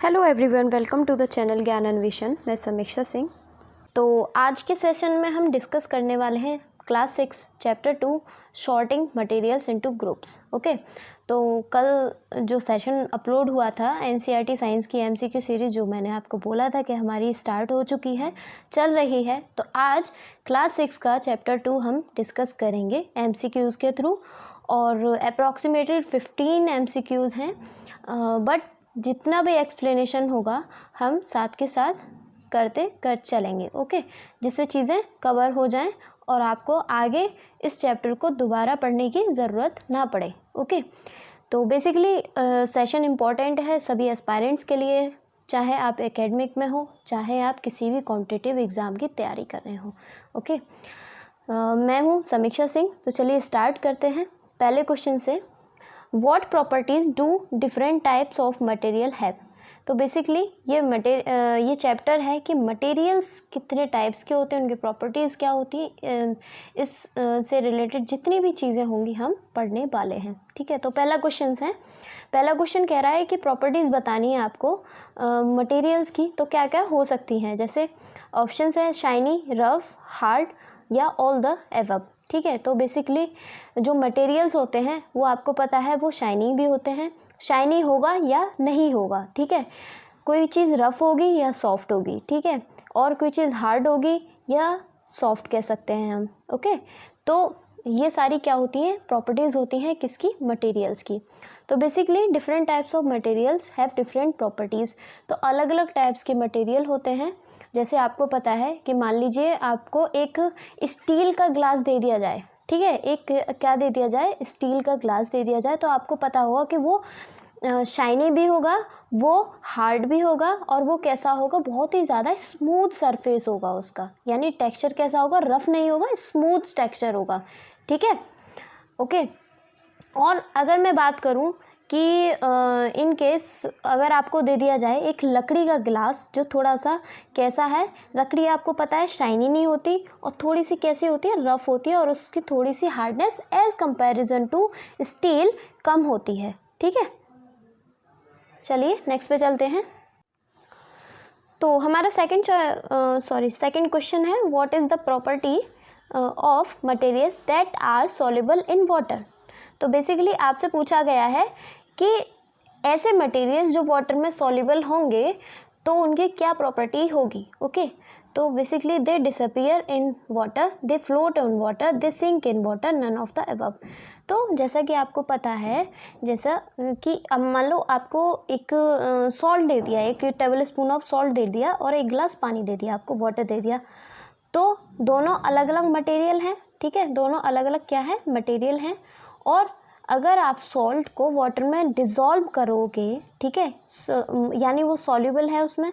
Hello everyone, welcome to the channel Gyan Anveshan. मैं समीक्षा सिंह। तो आज के सेशन में हम डिस्कस करने वाले हैं class 6 chapter 2 sorting materials into groups. Okay, तो कल जो सेशन अपलोड हुआ था एनसीईआरटी साइंस की एमसीक्यू सीरीज़, जो मैंने आपको बोला था कि हमारी स्टार्ट हो चुकी है, चल रही है। तो आज क्लास 6 का चैप्टर 2 हम डिस्कस करेंगे एमसीक्यूज़ के थ्रू, और अप्रॉक्सीमेटेड 15 एमसीक्यूज़ हैं, बट जितना भी एक्सप्लेनेशन होगा हम साथ के साथ कर चलेंगे। ओके, जिससे चीज़ें कवर हो जाएं और आपको आगे इस चैप्टर को दोबारा पढ़ने की ज़रूरत ना पड़े। ओके, तो बेसिकली सेशन इम्पॉर्टेंट है सभी एस्पायरेंट्स के लिए, चाहे आप एकेडमिक में हो, चाहे आप किसी भी कॉम्पिटिटिव एग्ज़ाम की तैयारी कर रहे हो। ओके, मैं हूँ समीक्षा सिंह। तो चलिए स्टार्ट करते हैं पहले क्वेश्चन से। What properties do different types of material have? तो बेसिकली ये चैप्टर है कि मटेरियल्स कितने टाइप्स के होते हैं, उनकी प्रॉपर्टीज़ क्या होती हैं, इस से रिलेटेड जितनी भी चीज़ें होंगी हम पढ़ने वाले हैं। ठीक है, तो पहला क्वेश्चन कह रहा है कि प्रॉपर्टीज़ बतानी है आपको मटेरियल्स की, तो क्या क्या हो सकती हैं। जैसे ऑप्शंस है शाइनी, रफ, हार्ड या ऑल द एबव। ठीक है, तो बेसिकली जो मटेरियल्स होते हैं वो आपको पता है वो शाइनी भी होते हैं, शाइनी होगा या नहीं होगा। ठीक है, कोई चीज़ रफ़ होगी या सॉफ्ट होगी। ठीक है, और कोई चीज़ हार्ड होगी या सॉफ्ट कह सकते हैं हम। ओके, तो ये सारी क्या होती हैं, प्रॉपर्टीज़ होती हैं किसकी, मटेरियल्स की। तो basically different types of materials have different properties. तो अलग अलग टाइप्स के मटेरियल होते हैं। जैसे आपको पता है कि मान लीजिए आपको एक स्टील का ग्लास दे दिया जाए। ठीक है, एक क्या दे दिया जाए, स्टील का ग्लास दे दिया जाए, तो आपको पता होगा कि वो शाइनी भी होगा, वो हार्ड भी होगा, और वो कैसा होगा, बहुत ही ज़्यादा स्मूथ सरफेस होगा उसका, यानी टेक्सचर कैसा होगा, रफ नहीं होगा, स्मूथ टेक्सचर होगा। ठीक है, ओके। और अगर मैं बात करूं कि इन केस अगर आपको दे दिया जाए एक लकड़ी का गिलास, जो थोड़ा सा कैसा है, लकड़ी आपको पता है शाइनी नहीं होती और थोड़ी सी कैसी होती है, रफ़ होती है, और उसकी थोड़ी सी hardness as comparison to steel कम होती है। ठीक है, चलिए नेक्स्ट पे चलते हैं। तो हमारा सेकंड क्वेश्चन है, what is the property of materials that are soluble in water. तो बेसिकली आपसे पूछा गया है कि ऐसे मटेरियल्स जो वाटर में सॉल्युबल होंगे तो उनकी क्या प्रॉपर्टी होगी। ओके, तो basically they disappear in water, they float on water, they sink in water, none of the above. तो जैसा कि आपको पता है, जैसा कि अब मान लो आपको एक सॉल्ट दे दिया, एक टेबल स्पून ऑफ सॉल्ट दे दिया और एक गिलास पानी दे दिया, आपको वाटर दे दिया, तो दोनों अलग अलग मटेरियल हैं। ठीक है, दोनों अलग अलग क्या है, मटेरियल हैं। और अगर आप सॉल्ट को वाटर में डिज़ोल्व करोगे, ठीक है, यानी वो सॉल्युबल है उसमें,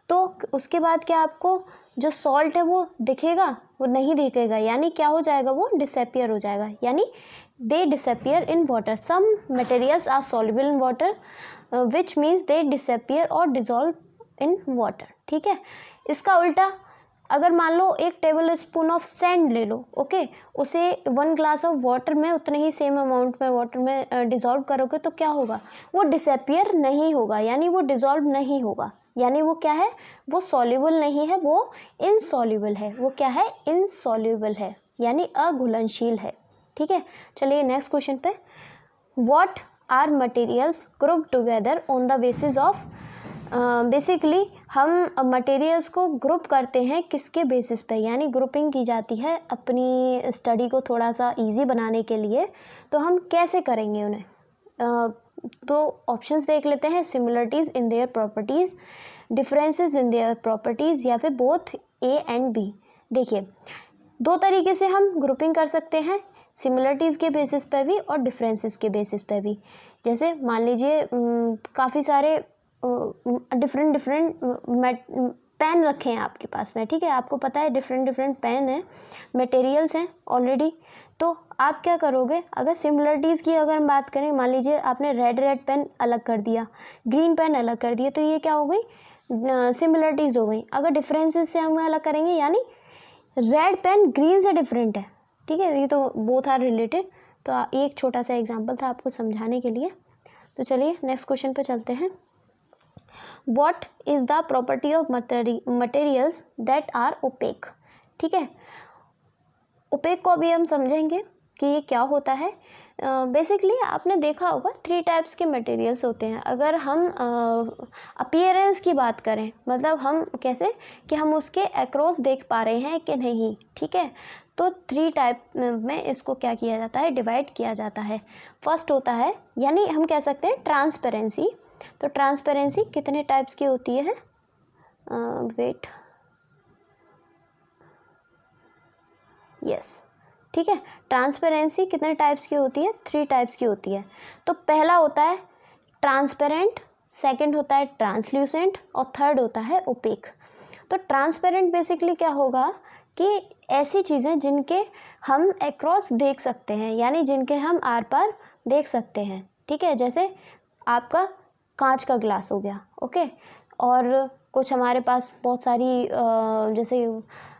तो उसके बाद क्या आपको जो सॉल्ट है वो दिखेगा, वो नहीं दिखेगा, यानी क्या हो जाएगा, वो डिसअपियर हो जाएगा, यानी they disappear in water. Some materials are soluble in water which means they disappear और डिज़ोल्व इन वाटर। ठीक है, इसका उल्टा अगर मान लो एक टेबल स्पून ऑफ सैंड ले लो, ओके, उसे 1 ग्लास ऑफ वाटर में उतने ही सेम अमाउंट में वाटर में डिज़ोल्व करोगे तो क्या होगा, वो डिसअपियर नहीं होगा, यानी वो डिज़ोल्व नहीं होगा, यानी वो क्या है, वो सॉल्युबल नहीं है, वो इनसॉल्युबल है। वो क्या है, इनसॉल्युबल है, यानी अघुलनशील है। ठीक है, चलिए नेक्स्ट क्वेश्चन पे। What are materials group together on the basis of. Basically हम मटेरियल्स को ग्रुप करते हैं किसके बेसिस पे, यानी ग्रुपिंग की जाती है अपनी स्टडी को थोड़ा सा इजी बनाने के लिए। तो हम कैसे करेंगे उन्हें, तो ऑप्शंस देख लेते हैं। Similarities in their properties, differences in their properties, या फिर बोथ ए एंड बी। देखिए, दो तरीके से हम ग्रुपिंग कर सकते हैं, सिमिलरिटीज़ के बेसिस पे भी और डिफरेंसेस के बेसिस पे भी। जैसे मान लीजिए काफ़ी सारे डिफरेंट पेन रखे हैं आपके पास में। ठीक है, आपको पता है डिफरेंट पेन हैं, मटेरियल्स हैं ऑलरेडी। तो आप क्या करोगे, अगर सिमिलरिटीज़ की अगर हम बात करें, मान लीजिए आपने रेड पेन अलग कर दिया, ग्रीन पेन अलग कर दिया, तो ये क्या हो गई, सिमिलरिटीज़ हो गई। अगर डिफरेंसेस से हम अलग करेंगे, यानी रेड पेन ग्रीन से डिफरेंट है। ठीक है, ये तो बोथ आर रिलेटेड। तो एक छोटा सा एग्जांपल था आपको समझाने के लिए। तो चलिए नेक्स्ट क्वेश्चन पे चलते हैं। What is the property of materials that are opaque. ठीक है, ओपेक को अभी हम समझेंगे कि ये क्या होता है। बेसिकली आपने देखा होगा 3 टाइप्स के मटेरियल्स होते हैं। अगर हम अपीयरेंस की बात करें, मतलब हम कैसे कि हम उसके अक्रॉस देख पा रहे हैं कि नहीं। ठीक है, तो 3 टाइप में इसको क्या किया जाता है, डिवाइड किया जाता है। फर्स्ट होता है, यानी हम कह सकते हैं ट्रांसपेरेंसी। तो ट्रांसपेरेंसी कितने टाइप्स की होती है, वेट, यस, ठीक है, ट्रांसपेरेंसी कितने टाइप्स की होती है, 3 टाइप्स की होती है। तो पहला होता है ट्रांसपेरेंट, सेकंड होता है ट्रांसल्यूसेंट और थर्ड होता है ओपेक। तो ट्रांसपेरेंट बेसिकली क्या होगा कि ऐसी चीज़ें जिनके हम अक्रॉस देख सकते हैं, यानी जिनके हम आर पार देख सकते हैं। ठीक है, जैसे आपका कांच का ग्लास हो गया, ओके, और कुछ हमारे पास बहुत सारी जैसे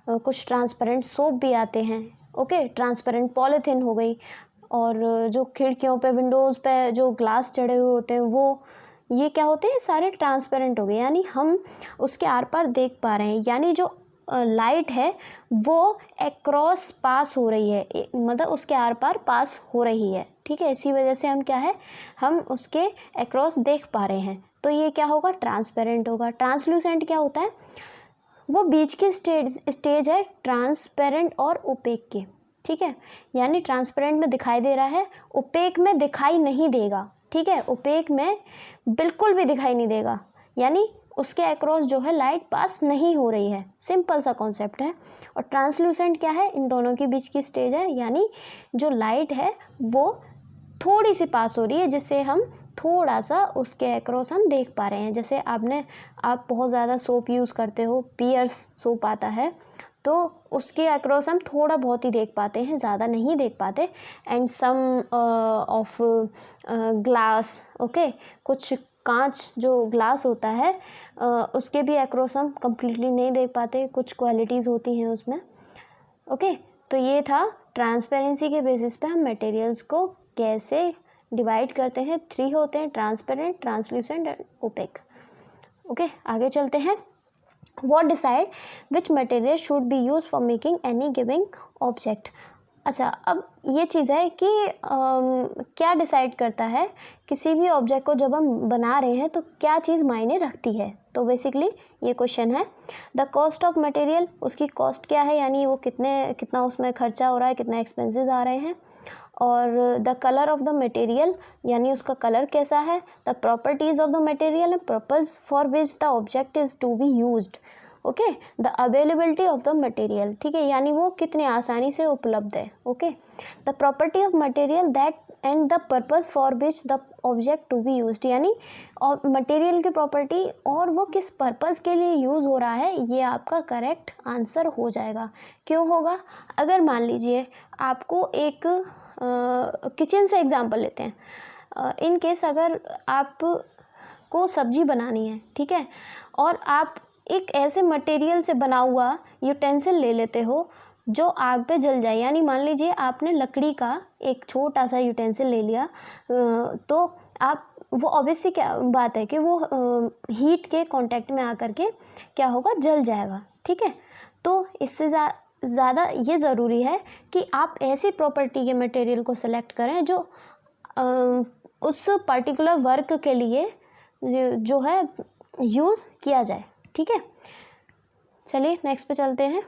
कुछ ट्रांसपेरेंट सोप भी आते हैं, ओके, ट्रांसपेरेंट पॉलीथीन हो गई, और जो खिड़कियों पे विंडोज़ पे जो ग्लास चढ़े हुए होते हैं वो, ये क्या होते हैं, सारे ट्रांसपेरेंट हो गए, यानी हम उसके आर पार देख पा रहे हैं, यानी जो लाइट है वो अक्रॉस पास हो रही है, मतलब उसके आर पार पास हो रही है। ठीक है, इसी वजह से हम क्या है, हम उसके अक्रॉस देख पा रहे हैं, तो ये क्या होगा, ट्रांसपेरेंट होगा। ट्रांसल्यूसेंट क्या होता है, वो बीच की स्टेज है ट्रांसपेरेंट और ओपेक के। ठीक है, यानी ट्रांसपेरेंट में दिखाई दे रहा है, ओपेक में दिखाई नहीं देगा। ठीक है, ओपेक में बिल्कुल भी दिखाई नहीं देगा, यानी उसके अक्रॉस जो है लाइट पास नहीं हो रही है। सिंपल सा कॉन्सेप्ट है। और ट्रांसल्यूसेंट क्या है, इन दोनों के बीच की स्टेज है, यानी जो लाइट है वो थोड़ी सी पास हो रही है, जिससे हम थोड़ा सा उसके अक्रॉस हम देख पा रहे हैं। जैसे आप बहुत ज़्यादा सोप यूज़ करते हो, पियर्स सोप आता है, तो उसके अक्रॉस हम थोड़ा बहुत ही देख पाते हैं, ज़्यादा नहीं देख पाते। And some of glass, okay, कुछ कांच जो ग्लास होता है उसके भी अक्रॉस हम कम्प्लीटली नहीं देख पाते, कुछ क्वालिटीज़ होती हैं उसमें। ओके, तो ये था ट्रांसपेरेंसी के बेसिस पे हम मटेरियल्स को कैसे डिवाइड करते हैं। 3 होते हैं, transparent, translucent and opaque. Okay, आगे चलते हैं। What decide which material should be used for making any given object। अच्छा, अब ये चीज़ है कि क्या डिसाइड करता है किसी भी ऑब्जेक्ट को जब हम बना रहे हैं तो क्या चीज़ मायने रखती है। तो बेसिकली ये क्वेश्चन है, द कॉस्ट ऑफ मटेरियल, उसकी कॉस्ट क्या है, यानी वो कितना उसमें खर्चा हो रहा है, कितना एक्सपेंसेस आ रहे हैं। और the colour of the material, यानी उसका कलर कैसा है। The properties of the material and purpose for which the object is to be used. Okay, the availability of the material, ठीक है, यानी वो कितने आसानी से उपलब्ध है। Okay, the property of material that and the purpose for which the object to be used, यानी और मटेरियल की प्रॉपर्टी और वो किस पर्पज़ के लिए यूज़ हो रहा है, ये आपका करेक्ट आंसर हो जाएगा। क्यों होगा, अगर मान लीजिए आपको एक किचन से एग्जांपल लेते हैं। इन केस अगर आप को सब्जी बनानी है, ठीक है, और आप एक ऐसे मटेरियल से बना हुआ यूटेंसिल ले लेते हो जो आग पे जल जाए, यानी मान लीजिए आपने लकड़ी का एक छोटा सा यूटेंसिल ले लिया, तो आप वो ऑब्वियसली क्या बात है कि वो हीट के कांटेक्ट में आकर के क्या होगा, जल जाएगा। ठीक है, तो इससे ज़्यादा ये ज़रूरी है कि आप ऐसी प्रॉपर्टी के मटेरियल को सेलेक्ट करें जो उस पर्टिकुलर वर्क के लिए जो है यूज़ किया जाए। ठीक है, चलिए नेक्स्ट पे चलते हैं।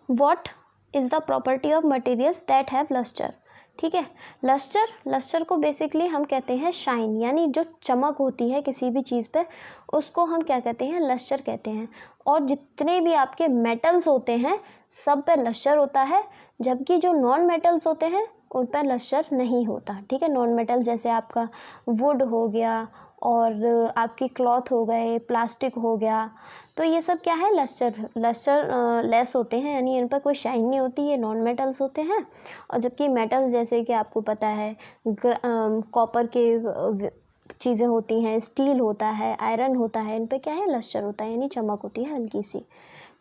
What is the property of materials that have lustre. ठीक है, लस्टर को बेसिकली हम कहते हैं शाइन, यानी जो चमक होती है किसी भी चीज़ पे उसको हम क्या कहते हैं, लस्टर कहते हैं। और जितने भी आपके मेटल्स होते हैं सब पे लस्टर होता है, जबकि जो नॉन मेटल्स होते हैं उन पर लस्टर नहीं होता। ठीक है, नॉन मेटल जैसे आपका वुड हो गया और आपकी क्लॉथ हो गए, प्लास्टिक हो गया, तो ये सब क्या है, लस्टर लेस होते हैं, यानी इन पर कोई शाइन नहीं होती, ये नॉन मेटल्स होते हैं। और जबकि मेटल्स जैसे कि आपको पता है कॉपर के चीज़ें होती हैं, स्टील होता है, आयरन होता है, इन पर क्या है, लस्टर होता है, यानी चमक होती है हल्की सी।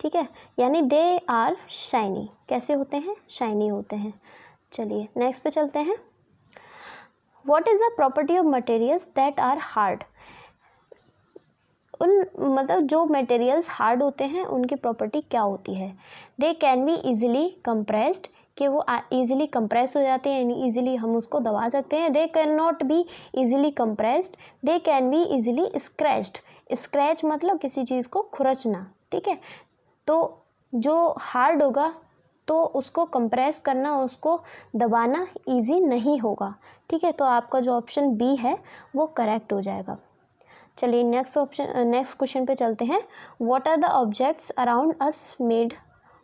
ठीक है, यानी दे आर शाइनी, कैसे होते हैं, शाइनी होते हैं। चलिए नेक्स्ट पे चलते हैं। What is the property of materials that are hard। मतलब जो मटेरियल्स हार्ड होते हैं उनकी प्रॉपर्टी क्या होती है। They can be easily compressed, कि वो ईजिली कंप्रेस हो जाते हैं, यानी ईजिली हम उसको दबा सकते हैं। They can not be easily compressed, they can be easily scratched. Scratch मतलब किसी चीज़ को खुरचना, ठीक है। तो जो हार्ड होगा तो उसको कंप्रेस करना, उसको दबाना इजी नहीं होगा, ठीक है। तो आपका जो ऑप्शन बी है वो करेक्ट हो जाएगा। चलिए नेक्स्ट क्वेश्चन पे चलते हैं। What are the objects around us made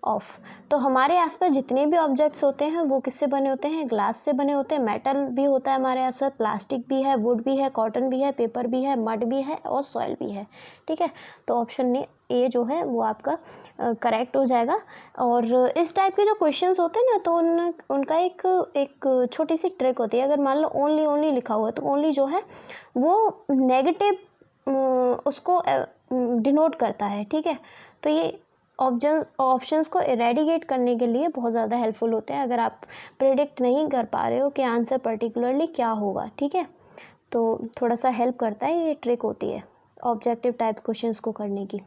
of. तो हमारे आसपास जितने भी ऑब्जेक्ट्स होते हैं वो किससे बने होते हैं, ग्लास से बने होते हैं। मेटल भी होता है हमारे आसपास, प्लास्टिक भी है, वुड भी है, कॉटन भी है, पेपर भी है, मड भी है और सॉइल भी है, ठीक है। तो ऑप्शन ए जो है वो आपका करेक्ट हो जाएगा। और इस टाइप के जो क्वेश्चंस होते हैं ना, तो उनका एक छोटी सी ट्रिक होती है। अगर मान लो ओनली लिखा हुआ है तो ओनली जो है वो नेगेटिव उसको डिनोट करता है, ठीक है। तो ये ऑप्शंस को इरेडिकेट करने के लिए बहुत ज़्यादा हेल्पफुल होते हैं अगर आप प्रेडिक्ट नहीं कर पा रहे हो कि आंसर पर्टिकुलरली क्या होगा, ठीक है। तो थोड़ा सा हेल्प करता है, ये ट्रिक होती है ऑब्जेक्टिव टाइप क्वेश्चंस को करने की।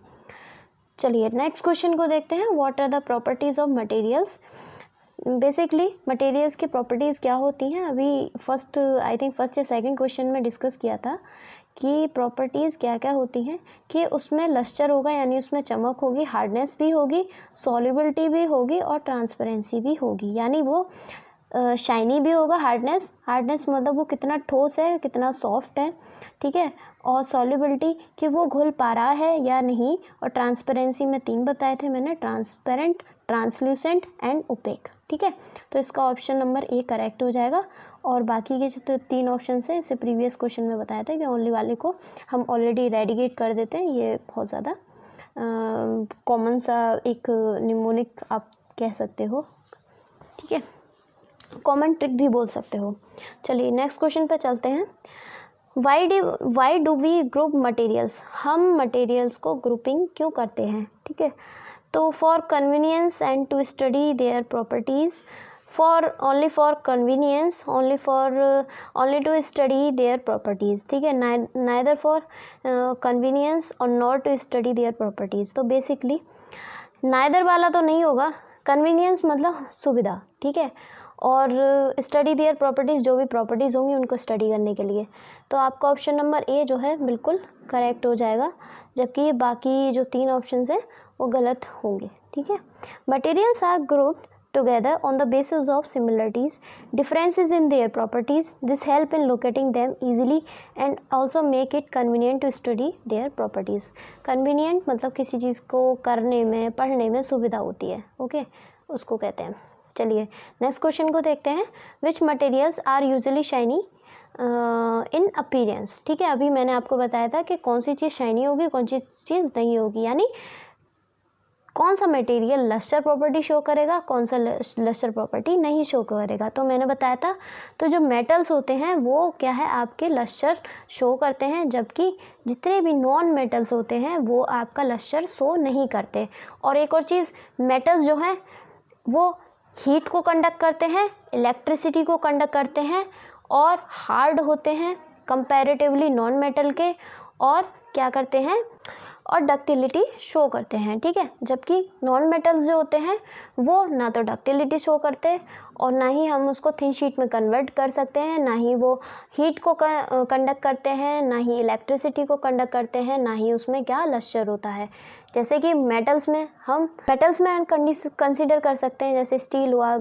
चलिए नेक्स्ट क्वेश्चन को देखते हैं। What are the properties of materials. Basically materials की प्रॉपर्टीज़ क्या होती हैं, अभी फर्स्ट या सेकंड क्वेश्चन में डिस्कस किया था कि प्रॉपर्टीज़ क्या क्या होती हैं, कि उसमें लस्टर होगा यानी उसमें चमक होगी, हार्डनेस भी होगी, सॉल्युबिलिटी भी होगी और ट्रांसपेरेंसी भी होगी। यानी वो शाइनी भी होगा, हार्डनेस मतलब वो कितना ठोस है, कितना सॉफ्ट है, ठीक है। और सॉल्युबिलिटी कि वो घुल पा रहा है या नहीं। और ट्रांसपेरेंसी में 3 बताए थे मैंने, ट्रांसपेरेंट, ट्रांसल्यूसेंट एंड ओपेक, ठीक है। तो इसका ऑप्शन नंबर ए करेक्ट हो जाएगा। और बाकी के जो 3 ऑप्शन है, इसे प्रीवियस क्वेश्चन में बताया था कि ओनली वाले को हम ऑलरेडी रेडिकेट कर देते हैं। ये बहुत ज़्यादा कॉमन सा एक निमोनिक आप कह सकते हो, ठीक है, कॉमन ट्रिक भी बोल सकते हो। चलिए नेक्स्ट क्वेश्चन पे चलते हैं। Why do we group materials. हम मटेरियल्स को ग्रुपिंग क्यों करते हैं, ठीक है। तो for convenience and to study their properties, only for convenience, only to study their properties, ठीक है। neither for convenience or not to study their properties। तो बेसिकली neither वाला तो नहीं होगा, कन्वीनियंस मतलब सुविधा, ठीक है, और स्टडी देयर प्रॉपर्टीज़, जो भी प्रॉपर्टीज़ होंगी उनको स्टडी करने के लिए। तो आपका ऑप्शन नंबर ए जो है बिल्कुल करेक्ट हो जाएगा, जबकि बाकी जो 3 ऑप्शन हैं वो गलत होंगे, ठीक है। Materials are grouped together on the basis of similarities, differences in their properties. This help in locating them easily and also make it convenient to study their properties. Convenient मतलब किसी चीज़ को करने में, पढ़ने में सुविधा होती है, ओके, उसको कहते हैं। चलिए नेक्स्ट क्वेश्चन को देखते हैं। Which materials are usually shiny in appearance, ठीक है। अभी मैंने आपको बताया था कि कौन सी चीज़ शाइनी होगी, कौन सी चीज़ नहीं होगी, यानी कौन सा मटेरियल लस्टर प्रॉपर्टी शो करेगा, कौन सा लस्टर प्रॉपर्टी नहीं शो करेगा। तो मैंने बताया था, तो जो मेटल्स होते हैं वो क्या है, आपके लस्टर शो करते हैं, जबकि जितने भी नॉन मेटल्स होते हैं वो आपका लस्टर शो नहीं करते। और एक और चीज़, मेटल्स जो हैं वो हीट को कंडक्ट करते हैं, इलेक्ट्रिसिटी को कंडक्ट करते हैं और हार्ड होते हैं कंपैरेटिवली नॉन मेटल के, और क्या करते हैं, और डक्टिलिटी शो करते हैं, ठीक है। जबकि नॉन मेटल्स जो होते हैं वो ना तो डक्टिलिटी शो करते और ना ही हम उसको थिन शीट में कन्वर्ट कर सकते हैं, ना ही वो हीट को कंडक्ट करते हैं, ना ही इलेक्ट्रिसिटी को कंडक्ट करते हैं, ना ही उसमें क्या लस्टर होता है। जैसे कि मेटल्स में हम कंसीडर कर सकते हैं, जैसे स्टील हुआ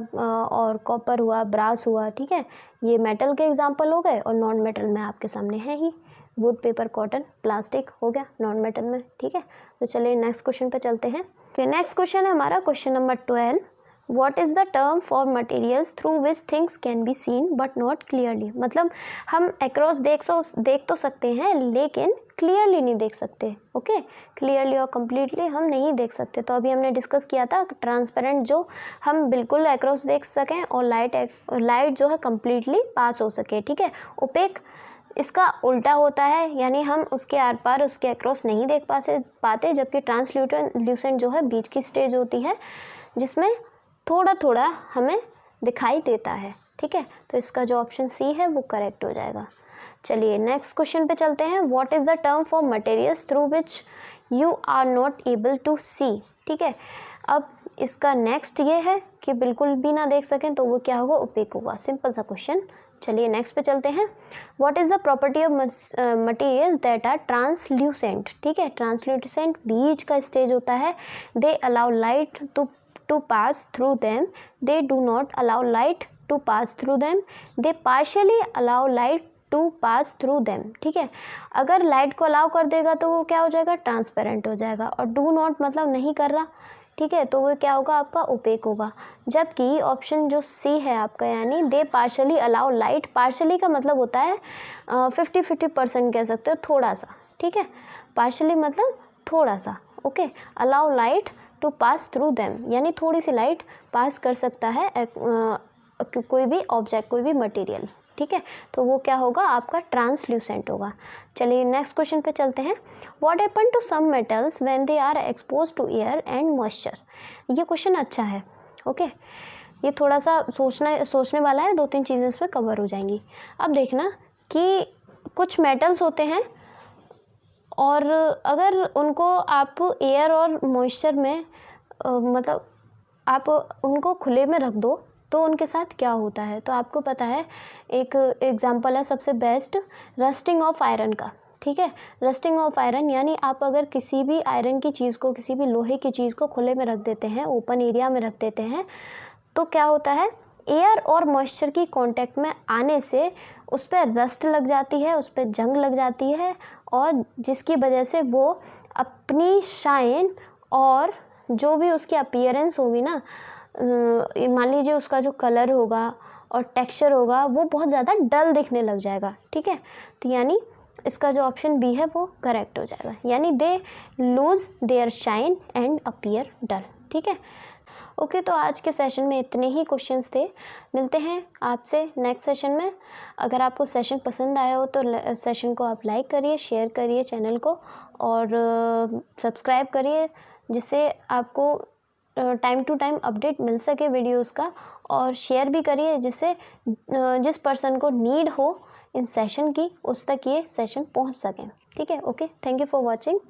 और कॉपर हुआ, ब्रास हुआ, ठीक है, ये मेटल के एग्जाम्पल हो गए। और नॉन मेटल में आपके सामने है he would, paper, cotton, plastic हो गया नॉन मेटल में, ठीक है। तो चलिए नेक्स्ट क्वेश्चन पे चलते हैं। फिर नेक्स्ट क्वेश्चन है हमारा question number 12। What is the term for materials through which things can be seen but not clearly. मतलब हम अक्रॉस देख तो सकते हैं लेकिन क्लियरली नहीं देख सकते, ओके, क्लियरली और कम्प्लीटली हम नहीं देख सकते। तो अभी हमने डिस्कस किया था ट्रांसपेरेंट, जो हम बिल्कुल अक्रॉस देख सकें, और लाइट जो है कम्प्लीटली पास हो सके, ठीक है। ओपेक इसका उल्टा होता है, यानी हम उसके आर पार, उसके अक्रॉस नहीं देख पाते। जबकि ट्रांसल्यूसेंट जो है बीच की स्टेज होती है जिसमें थोड़ा थोड़ा हमें दिखाई देता है, ठीक है। तो इसका जो ऑप्शन सी है वो करेक्ट हो जाएगा। चलिए नेक्स्ट क्वेश्चन पे चलते हैं। What is the term for materials through which you are not able to see. ठीक है, अब इसका नेक्स्ट ये है कि बिल्कुल भी ना देख सकें, तो वो क्या होगा, ओपेक होगा। सिंपल सा क्वेश्चन। चलिए नेक्स्ट पे चलते हैं। What is the property of materials that are translucent. ठीक है, ट्रांसल्यूसेंट बीच का स्टेज होता है। They allow light to pass through them, they do not allow light to pass through them, they partially allow light to pass through them. ठीक है, अगर light को अलाउ कर देगा तो वो क्या हो जाएगा, ट्रांसपेरेंट हो जाएगा, और डू नॉट मतलब नहीं कर रहा। ठीक है, तो वो क्या होगा, आपका ओपेक होगा। जबकि ऑप्शन जो सी है आपका, यानी दे पार्शली अलाउ लाइट, पार्शली का मतलब होता है 50-50% कह सकते हो, थोड़ा सा। ठीक है, पार्शली मतलब थोड़ा सा। Okay, allow light to pass through them, यानी थोड़ी सी लाइट पास कर सकता है कोई भी ऑब्जेक्ट, कोई भी मटेरियल। ठीक है, तो वो क्या होगा, आपका ट्रांसल्यूसेंट होगा। चलिए नेक्स्ट क्वेश्चन पे चलते हैं। What happen to some metals when they are expose to air and moisture. ये क्वेश्चन अच्छा है। ओके, ये थोड़ा सा सोचने वाला है, 2-3 चीज़ें इसमें कवर हो जाएंगी। अब देखना कि कुछ मेटल्स होते हैं और अगर उनको आप एयर और मॉइस्चर में मतलब आप उनको खुले में रख दो तो उनके साथ क्या होता है। तो आपको पता है, एक एग्जांपल है सबसे बेस्ट, रस्टिंग ऑफ आयरन का। ठीक है, रस्टिंग ऑफ आयरन यानी आप अगर किसी भी आयरन की चीज़ को, किसी भी लोहे की चीज़ को खुले में रख देते हैं, ओपन एरिया में रख देते हैं, तो क्या होता है, एयर और मॉइस्चर की कांटेक्ट में आने से उस पर रस्ट लग जाती है, उस पर जंग लग जाती है, और जिसकी वजह से वो अपनी शाइन और जो भी उसकी अपीयरेंस होगी ना, मान लीजिए उसका जो कलर होगा और टेक्सचर होगा वो बहुत ज़्यादा डल दिखने लग जाएगा। ठीक है, तो यानी इसका जो ऑप्शन बी है वो करेक्ट हो जाएगा, यानी they lose their shine and appear dull. ठीक है, ओके, तो आज के सेशन में इतने ही क्वेश्चंस थे। मिलते हैं आपसे नेक्स्ट सेशन में। अगर आपको सेशन पसंद आया हो तो सेशन को आप लाइक करिए, शेयर करिए चैनल को, और सब्सक्राइब करिए, जिससे आपको टाइम टू टाइम अपडेट मिल सके वीडियोस का, और शेयर भी करिए जिससे जिस पर्सन को नीड हो इन सेशन की, उस तक ये सेशन पहुंच सके। ठीक है, okay, thank you for watching.